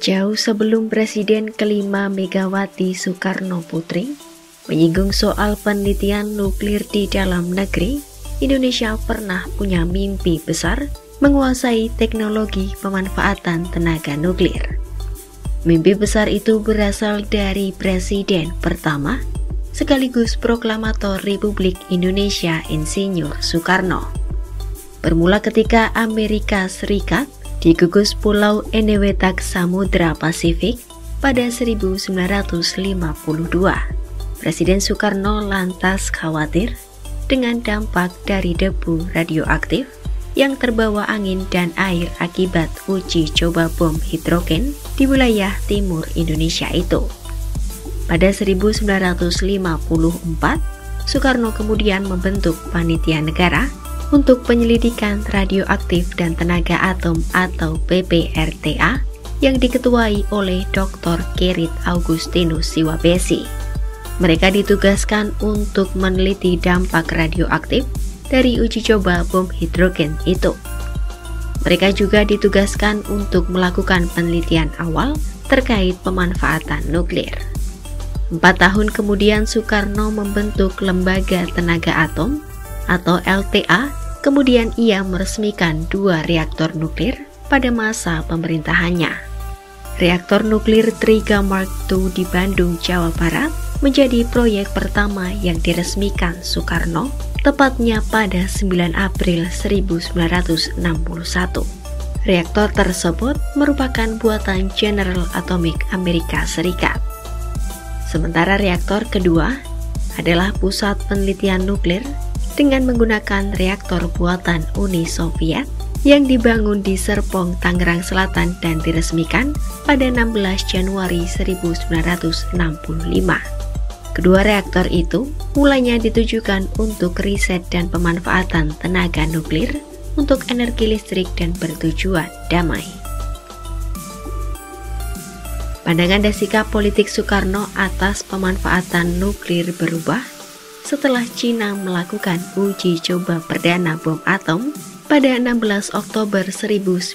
Jauh sebelum Presiden kelima Megawati Soekarno Putri menyinggung soal penelitian nuklir di dalam negeri, Indonesia pernah punya mimpi besar menguasai teknologi pemanfaatan tenaga nuklir. Mimpi besar itu berasal dari Presiden pertama sekaligus proklamator Republik Indonesia Insinyur Soekarno. Bermula ketika Amerika Serikat digugus Pulau Enewetak Samudra Pasifik pada 1952. Presiden Soekarno lantas khawatir dengan dampak dari debu radioaktif yang terbawa angin dan air akibat uji coba bom hidrogen di wilayah timur Indonesia itu. Pada 1954, Soekarno kemudian membentuk Panitia Negara untuk Penyelidikan Radioaktif dan Tenaga Atom atau PPRTA yang diketuai oleh Dr. Kerit Augustinus Siwabesi. Mereka ditugaskan untuk meneliti dampak radioaktif dari uji coba bom hidrogen itu. Mereka juga ditugaskan untuk melakukan penelitian awal terkait pemanfaatan nuklir. 4 tahun kemudian Soekarno membentuk Lembaga Tenaga Atom atau LTA, kemudian ia meresmikan 2 reaktor nuklir pada masa pemerintahannya. Reaktor nuklir Triga Mark II di Bandung, Jawa Barat menjadi proyek pertama yang diresmikan Soekarno, tepatnya pada 9 April 1961. Reaktor tersebut merupakan buatan General Atomic Amerika Serikat. Sementara reaktor kedua adalah pusat penelitian nuklir dengan menggunakan reaktor buatan Uni Soviet yang dibangun di Serpong, Tangerang Selatan dan diresmikan pada 16 Januari 1965. Kedua reaktor itu mulanya ditujukan untuk riset dan pemanfaatan tenaga nuklir untuk energi listrik dan bertujuan damai. Pandangan dan sikap politik Soekarno atas pemanfaatan nuklir berubah setelah Cina melakukan uji coba perdana bom atom pada 16 Oktober 1964.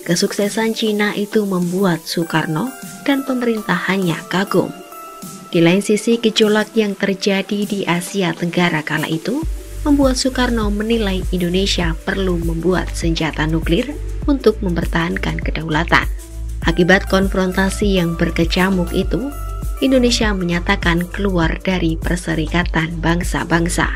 Kesuksesan Cina itu membuat Soekarno dan pemerintahannya kagum. Di lain sisi, gejolak yang terjadi di Asia Tenggara kala itu membuat Soekarno menilai Indonesia perlu membuat senjata nuklir untuk mempertahankan kedaulatan. Akibat konfrontasi yang berkecamuk itu, Indonesia menyatakan keluar dari Perserikatan Bangsa-Bangsa.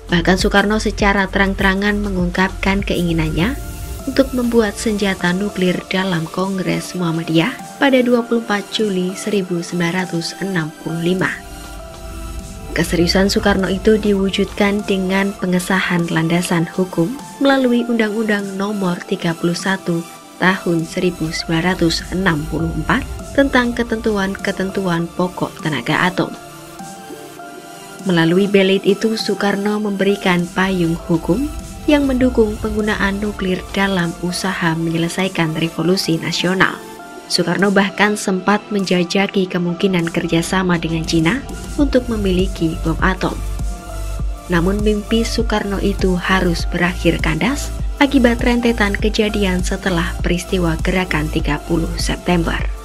Bahkan Soekarno secara terang-terangan mengungkapkan keinginannya untuk membuat senjata nuklir dalam Kongres Muhammadiyah pada 24 Juli 1965. Keseriusan Soekarno itu diwujudkan dengan pengesahan landasan hukum melalui Undang-Undang Nomor 31 Tahun 1964 tentang ketentuan-ketentuan pokok tenaga atom. Melalui belit itu, Soekarno memberikan payung hukum yang mendukung penggunaan nuklir dalam usaha menyelesaikan revolusi nasional. Soekarno bahkan sempat menjajaki kemungkinan kerjasama dengan Cina untuk memiliki bom atom. Namun mimpi Soekarno itu harus berakhir kandas akibat rentetan kejadian setelah peristiwa Gerakan 30 September.